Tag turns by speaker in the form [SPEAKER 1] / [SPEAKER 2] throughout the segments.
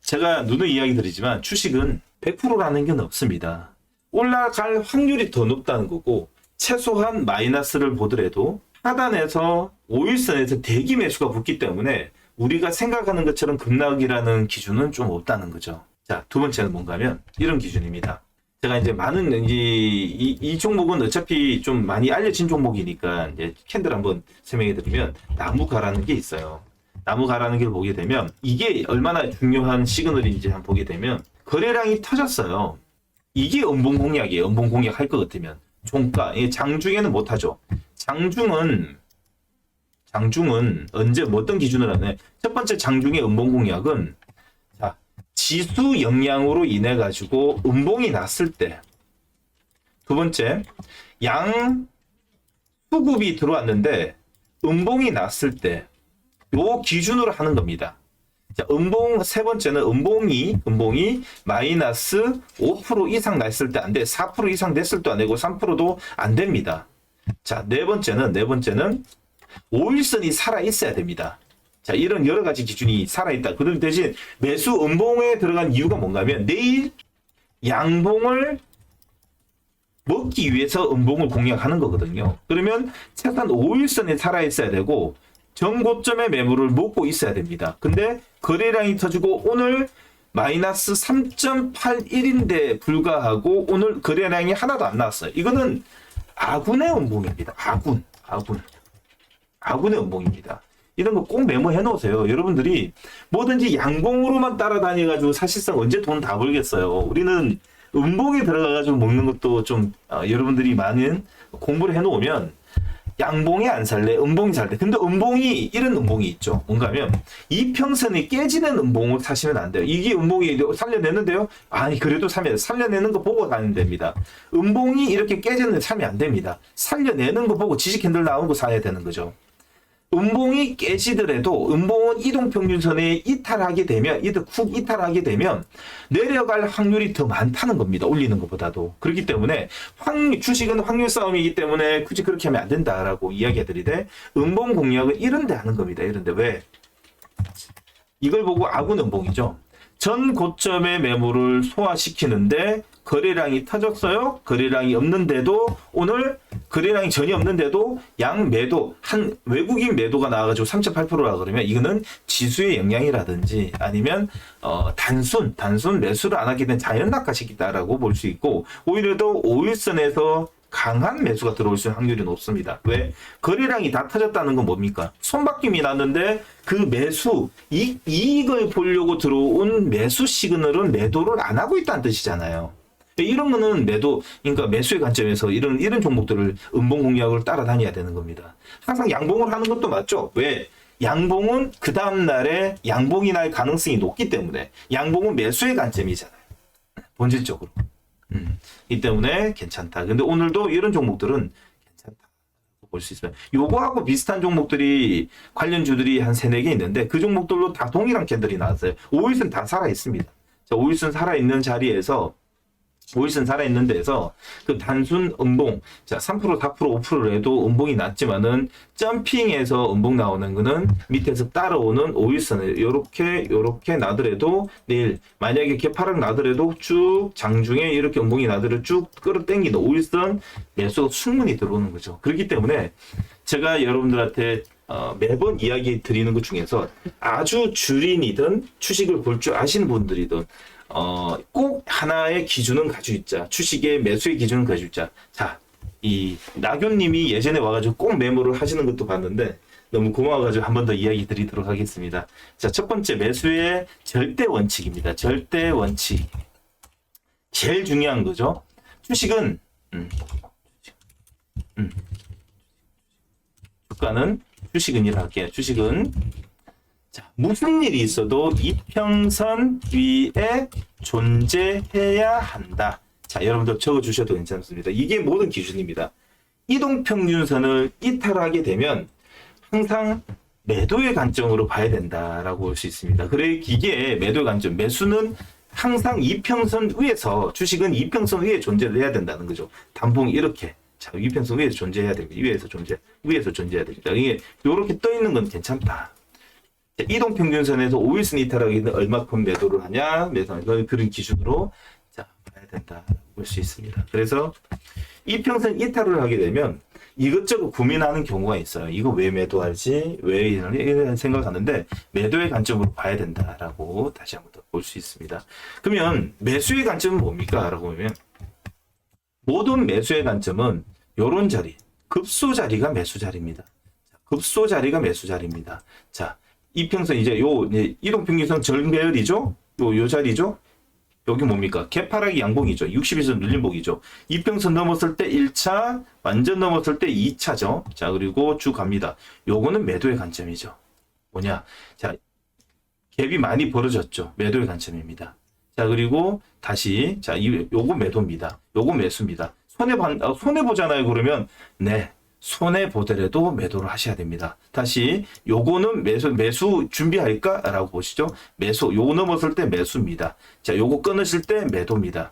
[SPEAKER 1] 제가 누누이 이야기 드리지만 주식은 100%라는 게 없습니다. 올라갈 확률이 더 높다는 거고, 최소한 마이너스를 보더라도 하단에서 5일선에서 대기 매수가 붙기 때문에 우리가 생각하는 것처럼 급락이라는 기준은 좀 없다는 거죠. 자, 두 번째는 뭔가 하면 이런 기준입니다. 제가 이제 많은 이 종목은 어차피 좀 많이 알려진 종목이니까 이제 캔들 한번 설명해 드리면, 나무가라는 게 있어요. 나무가라는 걸 보게 되면 이게 얼마나 중요한 시그널인지 한번 보게 되면, 거래량이 터졌어요. 이게 음봉 공략이에요. 음봉 공략 할 것 같으면. 종가, 장중에는 못하죠. 장중은 언제 어떤 기준으로 하냐? 첫 번째 장중의 음봉 공략은, 자, 지수 영향으로 인해 가지고 음봉이 났을 때, 두 번째 양 수급이 들어왔는데 음봉이 났을 때, 요 기준으로 하는 겁니다. 자, 음봉, 세 번째는 음봉이 마이너스 5% 이상 났을 때 안 돼. 4% 이상 됐을 때 안 되고 3%도 안 됩니다. 자, 네 번째는 5일선이 살아 있어야 됩니다. 자, 이런 여러 가지 기준이 살아 있다. 그 대신 매수 음봉에 들어간 이유가 뭔가 하면, 내일 양봉을 먹기 위해서 음봉을 공략하는 거거든요. 그러면 최소한 5일선에 살아 있어야 되고, 전고점의 매물을 먹고 있어야 됩니다. 근데 거래량이 터지고 오늘 마이너스 3.81인데 불과하고 오늘 거래량이 하나도 안 나왔어요. 이거는 아군의 음봉입니다. 아군의 음봉입니다. 이런 거 꼭 메모해 놓으세요. 여러분들이 뭐든지 양봉으로만 따라다녀가지고 사실상 언제 돈 다 벌겠어요. 우리는 음봉에 들어가가지고 먹는 것도 좀 여러분들이 많은 공부를 해 놓으면, 양봉이 안 살래, 음봉이 살래. 근데 음봉이, 이런 음봉이 있죠. 뭔가 하면 이평선이 깨지는 음봉을 사시면 안 돼요. 이게 음봉이 살려내는데요? 아니, 그래도 살려내는 거 보고 사면 됩니다. 음봉이 이렇게 깨지는 사면 안 됩니다. 살려내는 거 보고 지지 캔들 나온 거 사야 되는 거죠. 음봉이 깨지더라도 음봉은 이동평균선에 이탈하게 되면, 쿡 이탈하게 되면 내려갈 확률이 더 많다는 겁니다. 올리는 것보다도. 그렇기 때문에 주식은 확률 싸움이기 때문에 굳이 그렇게 하면 안 된다라고 이야기해드리되, 음봉 공략은 이런데 하는 겁니다. 이런데. 왜? 이걸 보고 아군 음봉이죠. 전 고점의 매물을 소화시키는데 거래량이 터졌어요. 거래량이 없는데도, 오늘 거래량이 전혀 없는데도 양 매도, 외국인 매도가 나와가지고 3.8%라 그러면, 이거는 지수의 영향이라든지 아니면 단순 매수를 안 하게 된 자연 낙하시기다라고 볼 수 있고, 오히려 더 5일선에서 강한 매수가 들어올 수 있는 확률이 높습니다. 왜? 거래량이 다 터졌다는 건 뭡니까? 손바뀜이 났는데 그 매수, 이익을 보려고 들어온 매수 시그널은 매도를 안 하고 있다는 뜻이잖아요. 이런 거는 그러니까 매수의 관점에서 이런 종목들을 음봉 공략을 따라다녀야 되는 겁니다. 항상 양봉을 하는 것도 맞죠? 왜? 양봉은 그 다음날에 양봉이 날 가능성이 높기 때문에, 양봉은 매수의 관점이잖아요. 본질적으로. 이 때문에 괜찮다. 근데 오늘도 이런 종목들은 괜찮다 볼 수 있어요. 요거하고 비슷한 종목들이, 관련주들이 한 3-4개 있는데, 그 종목들로 다 동일한 캔들이 나왔어요. 5일선 다 살아 있습니다. 자, 5일선 살아있는 자리에서, 5일선 살아있는 데에서 그 단순 음봉, 자, 3%, 4%, 5%를 해도 음봉이 낮지만은, 점핑해서 음봉 나오는 거는 밑에서 따라오는 5일선을 요렇게 나더라도, 내일 만약에 개파락 나더라도 쭉 장중에 이렇게 음봉이 나더라도 쭉 끌어당기는 5일선 매수가 충분히 들어오는 거죠. 그렇기 때문에 제가 여러분들한테 매번 이야기 드리는 것 중에서, 아주 주린이든 주식을 볼 줄 아시는 분들이든 꼭 하나의 기준은 가지고 있자. 주식의 매수의 기준은 가지고 있자. 자, 이 나교님이 예전에 와가지고 꼭 메모를 하시는 것도 봤는데 너무 고마워가지고 한 번 더 이야기 드리도록 하겠습니다. 자, 첫 번째 매수의 절대 원칙입니다. 절대 원칙. 제일 중요한 거죠. 주식은 주식은 이렇게, 주식은, 자, 무슨 일이 있어도 이평선 위에 존재해야 한다. 자, 여러분들 적어주셔도 괜찮습니다. 이게 모든 기준입니다. 이동평균선을 이탈하게 되면 항상 매도의 관점으로 봐야 된다라고 볼 수 있습니다. 그래, 이게 매도의 관점. 매수는 항상 이평선 위에서, 주식은 이평선 위에 존재를 해야 된다는 거죠. 단봉이 이렇게. 자, 이평선 위에서 존재해야 됩니다. 위에서 존재해야 됩니다. 이게 요렇게 떠 있는 건 괜찮다. 자, 이동평균선에서 5일선 이탈하기는 얼마큼 매도를 하냐, 그런 기준으로 자 봐야 된다 볼 수 있습니다. 그래서 이평선 이탈을 하게 되면 이것저것 고민하는 경우가 있어요. 이거 왜 매도하지? 왜 이런 생각하는데 매도의 관점으로 봐야 된다라고 다시 한번 더 볼 수 있습니다. 그러면 매수의 관점은 뭡니까? 라고 보면 모든 매수의 관점은 요런 자리, 급소 자리가 매수 자리입니다. 급소 자리가 매수 자리입니다. 자, 이평선 이제 이동평균선 전배열이죠? 요 자리죠? 여기 뭡니까? 개파락이 양봉이죠. 60일선 눌림목이죠. 이평선 넘었을 때 1차, 완전 넘었을 때 2차죠. 자, 그리고 쭉 갑니다. 요거는 매도의 관점이죠. 뭐냐? 자, 갭이 많이 벌어졌죠. 매도의 관점입니다. 자, 그리고 다시, 자, 요거 매도입니다. 요거 매수입니다. 손해보잖아요. 그러면, 네. 손해보더라도 매도를 하셔야 됩니다. 다시, 요거는 매수 준비할까? 라고 보시죠. 매수, 요거 넘었을 때 매수입니다. 자, 요거 끊으실 때 매도입니다.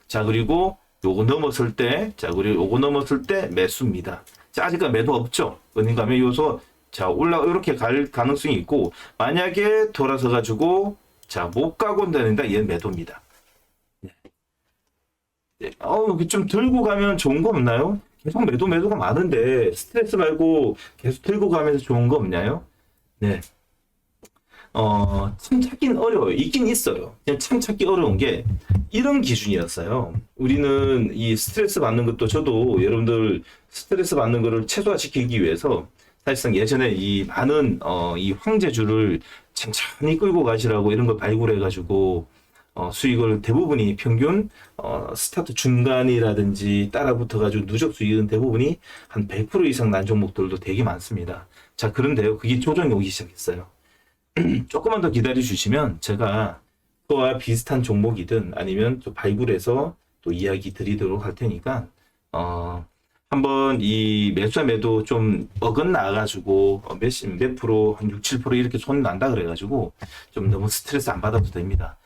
[SPEAKER 1] 자, 그리고 요거 넘었을 때, 자, 그리고 요거 넘었을 때 매수입니다. 자, 아직까지 매도 없죠? 그러니까 요소, 자, 이렇게 갈 가능성이 있고, 만약에 돌아서 가지고, 자, 못 가고 온다는데 얘는 매도입니다. 네. 좀 들고 가면 좋은 거 없나요? 계속 매도가 많은데, 스트레스 말고 계속 들고 가면서 좋은 거 없나요? 네. 참 찾긴 어려워요. 있긴 있어요. 그냥 참 찾기 어려운 게, 이런 기준이었어요. 우리는 이 스트레스 받는 것도 저도 여러분들 스트레스 받는 거를 최소화시키기 위해서 사실상 예전에 이 많은 이 황제주를 천천히 끌고 가시라고 이런 걸 발굴해가지고 수익을 대부분이 평균 스타트 중간이라든지 따라붙어가지고 누적 수익은 대부분이 한 100% 이상 난 종목들도 되게 많습니다. 자, 그런데요, 그게 조정이 오기 시작했어요. 조금만 더 기다려 주시면 제가 그와 비슷한 종목이든 아니면 또 발굴해서 또 이야기 드리도록 할 테니까 한번 이 매수와 매도 좀 어긋나가지고 몇 프로, 한 6, 7% 이렇게 손이 난다 그래가지고 좀 너무 스트레스 안 받아도 됩니다.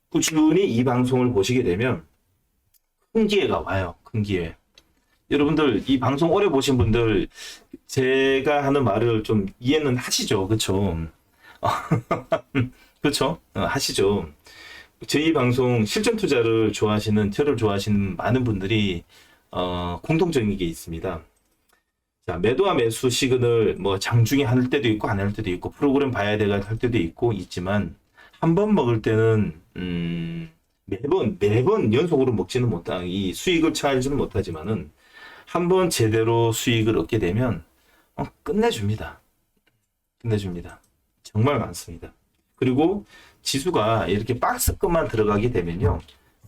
[SPEAKER 1] 꾸준히 이 방송을 보시게 되면 큰 기회가 와요. 큰 기회. 여러분들 이 방송 오래 보신 분들 제가 하는 말을 좀 이해는 하시죠? 그쵸? 그쵸? 하시죠. 저희 방송 실전 투자를 좋아하시는, 저를 좋아하시는 많은 분들이 공통적인 게 있습니다. 자, 매도와 매수 시그널 뭐 장중에 할 때도 있고 안 할 때도 있고 프로그램 봐야 돼가 할 때도 있고 있지만 한 번 먹을 때는 매번 연속으로 먹지는 못하, 이 수익을 취하지는 못하지만은 한 번 제대로 수익을 얻게 되면 끝내줍니다. 끝내줍니다. 정말 많습니다. 그리고 지수가 이렇게 박스급만 들어가게 되면요,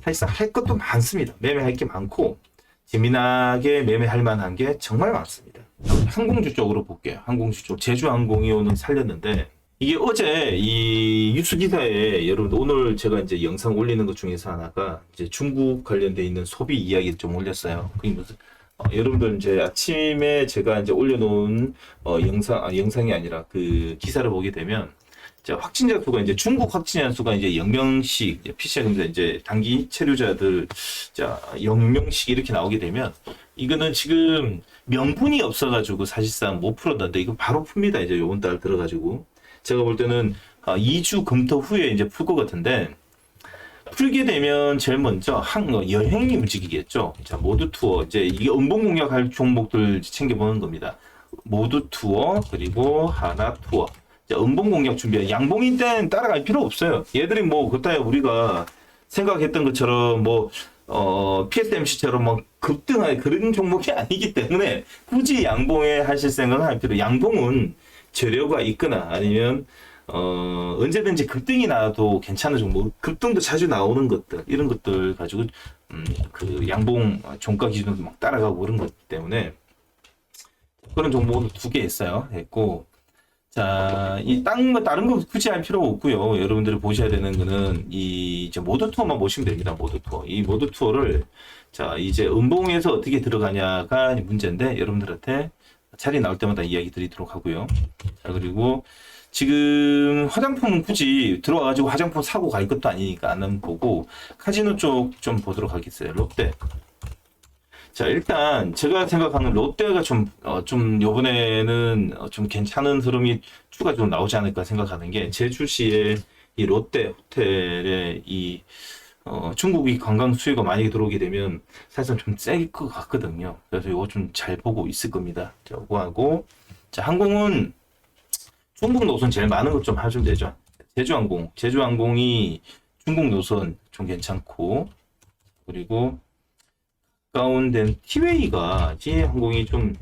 [SPEAKER 1] 사실상 할 것도 많습니다. 매매할 게 많고 재미나게 매매할 만한 게 정말 많습니다. 항공주 쪽으로 볼게요. 항공주 쪽. 제주항공이 오늘 살렸는데, 이게 어제 이 뉴스 기사에 여러분 오늘 제가 이제 영상 올리는 것 중에서 하나가 이제 중국 관련돼 있는 소비 이야기를 좀 올렸어요. 그게 무슨 여러분들 이제 아침에 제가 이제 올려놓은 영상이 아니라 그 기사를 보게 되면 자, 확진자 수가 이제 중국 확진자 수가 이제 0명씩 PCR입니다. 이제 단기 체류자들 자 0명씩 이렇게 나오게 되면 이거는 지금 명분이 없어가지고 사실상 못 풀었는데 이거 바로 풉니다. 이제 요번 달 들어가지고 제가 볼 때는 2주 검토 후에 이제 풀 것 같은데 풀게 되면 제일 먼저 여행이 움직이겠죠. 자, 모두 투어 이제 이게 음봉 공략할 종목들 챙겨보는 겁니다. 모두 투어 그리고 하나 투어. 음봉 공략 준비해. 양봉인 때는 따라갈 필요 없어요. 얘들이 뭐 그따위 우리가 생각했던 것처럼 뭐 PSMC처럼 뭐 급등할 그런 종목이 아니기 때문에 굳이 양봉에 하실 생각은 할 필요. 양봉은 재료가 있거나 아니면 언제든지 급등이 나와도 괜찮은 종목, 급등도 자주 나오는 것들 이런 것들 가지고 그 양봉 종가 기준으로 막 따라가고 그런 것 때문에 그런 종목은 2개 했고. 자, 다른 거 굳이 할 필요 없고요. 여러분들이 보셔야 되는 거는 이제 모드 투어만 보시면 됩니다. 모드 투어. 이 모드 투어를 자, 이제 음봉에서 어떻게 들어가냐가 문제인데 여러분들한테 자리 나올 때마다 이야기 드리도록 하고요. 자, 그리고 지금 화장품은 굳이 들어와가지고 화장품 사고 갈 것도 아니니까 안 보고 카지노 쪽 좀 보도록 하겠어요. 롯데. 자, 일단 제가 생각하는 롯데가 좀 요번에는 좀 괜찮은 흐름이 추가 좀 나오지 않을까 생각하는 게 제주시에 이 롯데 호텔에 중국이 관광 수요가 많이 들어오게 되면 사실 좀 셀 것 같거든요. 그래서 이거 좀 잘 보고 있을 겁니다. 자, 이거 하고 자, 항공은 중국 노선 제일 많은 것 좀 하시면 되죠. 제주항공이 중국 노선 좀 괜찮고 그리고 가까운 데는 티웨이가 항공이 좀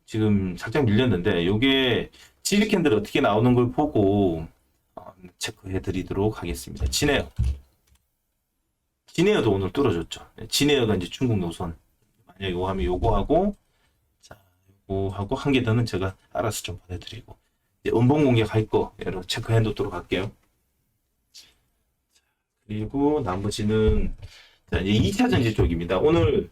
[SPEAKER 1] 지금 살짝 밀렸는데 요게 지리캔들 어떻게 나오는 걸 보고 체크해 드리도록 하겠습니다. 진에어도 오늘 뚫어줬죠. 진에어가 이제 중국 노선 만약 요거 하면 요거 하고 자 요거 하고 한 개 더는 제가 알아서 좀 보내드리고 이제 음봉 공략할 거 여러 체크해 놓도록 할게요. 그리고 나머지는 자, 이제 2차 전지 쪽입니다. 오늘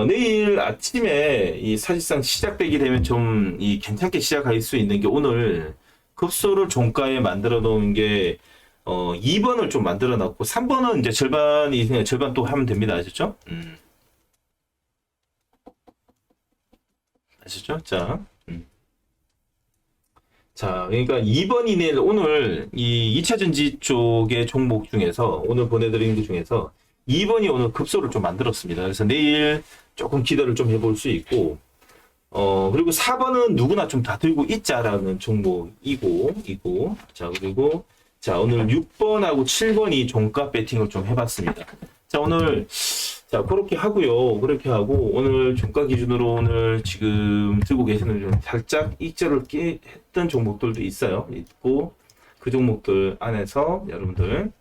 [SPEAKER 1] 내일 아침에 이 사실상 시작되게 되면 좀 괜찮게 시작할 수 있는 게 오늘 급소를 종가에 만들어 놓은 게 2번을 좀 만들어 놨고 3번은 이제 절반 또 하면 됩니다. 아시죠? 아시죠? 자. 자, 그러니까 2번 이내에 오늘 이 2차 전지 쪽의 종목 중에서 오늘 보내드린 것 중에서 2번이 오늘 급소를 좀 만들었습니다. 그래서 내일 조금 기대를 좀 해볼 수 있고, 그리고 4번은 누구나 좀 다 들고 있자라는 종목이고, 자, 그리고, 자, 오늘 6번하고 7번이 종가 배팅을 좀 해봤습니다. 자, 오늘, 자, 그렇게 하고요. 그렇게 하고, 오늘 종가 기준으로 오늘 지금 들고 계시는 좀 살짝 익절을 했던 종목들도 있고, 그 종목들 안에서 여러분들,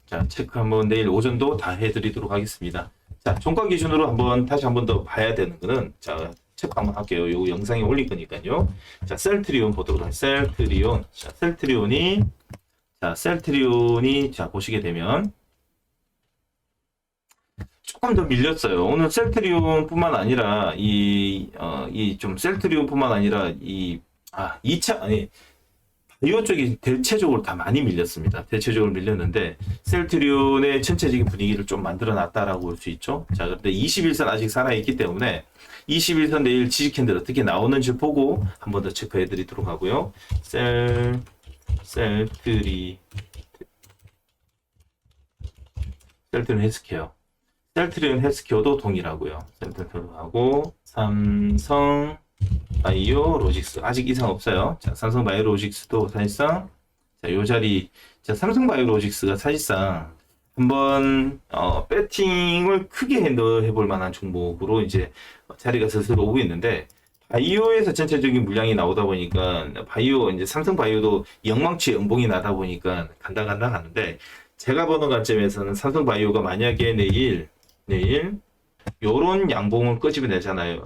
[SPEAKER 1] 자, 체크 한번 내일 오전도 다 해드리도록 하겠습니다. 자, 종가 기준으로 다시 한번 더 봐야 되는 거는, 자, 체크 한번 할게요. 요 영상에 올릴 거니까요. 자, 셀트리온 보도록 하겠습니다. 셀트리온이, 자, 보시게 되면, 조금 더 밀렸어요. 오늘 셀트리온뿐만 아니라, 셀트리온뿐만 아니라, 2차, 바이오 쪽이 대체적으로 다 많이 밀렸습니다. 대체적으로 밀렸는데 셀트리온의 전체적인 분위기를 좀 만들어 놨다라고 볼 수 있죠. 자, 그런데 21선 아직 살아있기 때문에 21선 내일 지지캔들 어떻게 나오는지 보고 한 번 더 체크해 드리도록 하고요. 셀트리온 헬스케어도 동일하고요. 셀트리온하고 삼성 바이오로직스 아직 이상 없어요. 자, 삼성 바이오로직스도 사실상 요 자리, 자, 삼성 바이오로직스가 사실상 한번 배팅을 크게 해볼 만한 종목으로 이제 자리가 슬슬 오고 있는데 바이오에서 전체적인 물량이 나오다 보니까 이제 삼성 바이오도 영망치의 음봉이 나다 보니까 간다 가는데 제가 보는 관점에서는 삼성 바이오가 만약에 내일 요런 양봉을 끄집어내잖아요.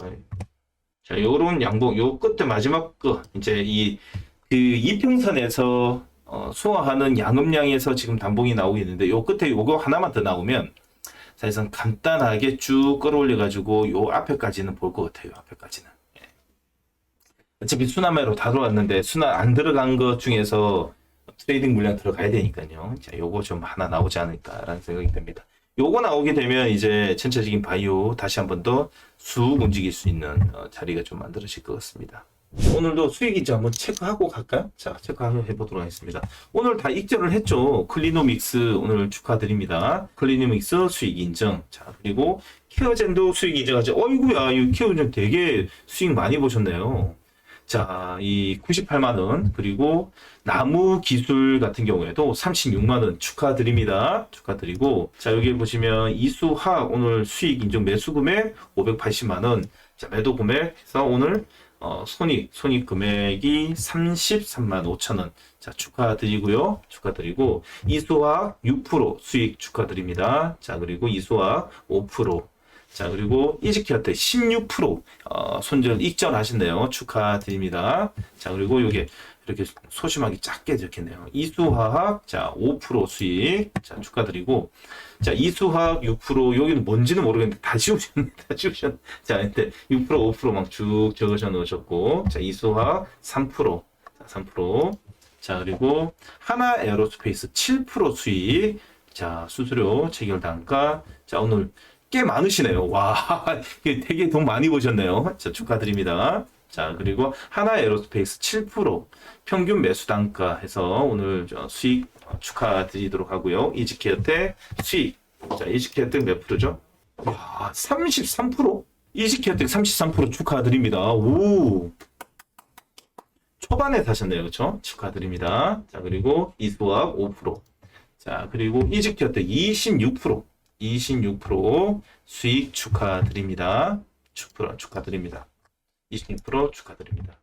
[SPEAKER 1] 자, 요런 양봉, 요 끝에 마지막 이제 그 이평선에서 소화하는 양음량에서 지금 단봉이 나오고 있는데, 요 끝에 요거 하나만 더 나오면, 사실상 간단하게 쭉 끌어올려가지고, 요 앞에까지는 볼 것 같아요, 앞에까지는. 예. 어차피 순환매로 다 들어왔는데, 순환 안 들어간 것 중에서 트레이딩 물량 들어가야 되니까요. 자, 요거 좀 하나 나오지 않을까라는 생각이 듭니다. 요거 나오게 되면 이제 전체적인 바이오 다시 한번 더 쑥 움직일 수 있는 자리가 좀 만들어질 것 같습니다. 오늘도 수익인지 한번 체크하고 갈까요? 자, 체크해 보도록 하겠습니다. 오늘 다 익절을 했죠. 클리노믹스 오늘 축하드립니다. 클리노믹스 수익 인정. 자, 그리고 케어젠도 수익 인정하죠. 어이구야, 이 케어젠 되게 수익 많이 보셨네요. 자, 이 98만원, 그리고 나무 기술 같은 경우에도 36만원 축하드립니다. 축하드리고, 자, 여기 보시면 이수학 오늘 수익 인정 매수 금액 580만원, 자, 매도 금액에서 오늘 손익 금액이 33만 5천원. 자, 축하드리고요. 축하드리고, 이수학 6% 수익 축하드립니다. 자, 그리고 이수학 5%. 자, 그리고 이지케어때 16% 손절 익절하신대요. 축하드립니다. 자, 그리고 요게 이렇게 소심하게 작게 적혔네요. 이수화학, 자, 5% 수익. 자, 축하드리고. 자, 이수화학 6%, 여기는 뭔지는 모르겠는데, 다 지우셨네. 자, 근데 6%, 5% 막 쭉 적으셔 놓으셨고. 자, 이수화학 3%. 자, 3%. 자, 그리고 하나 에어로스페이스 7% 수익. 자, 수수료, 체결 단가. 자, 오늘 꽤 많으시네요. 와, 이게 되게 돈 많이 버셨네요. 자, 축하드립니다. 자, 그리고 하나 에어로스페이스 7% 평균 매수 단가 해서 오늘 수익 축하드리도록 하고요. 이지케어텍 수익. 자, 이지케어텍 몇 프로죠? 야, 33%? 이지케어텍 33% 축하드립니다. 오. 초반에 사셨네요. 그렇죠? 축하드립니다. 자, 그리고 이수학 5%. 자, 그리고 이지케어텍 26% 수익 축하드립니다. 축하드립니다. 26% 축하드립니다.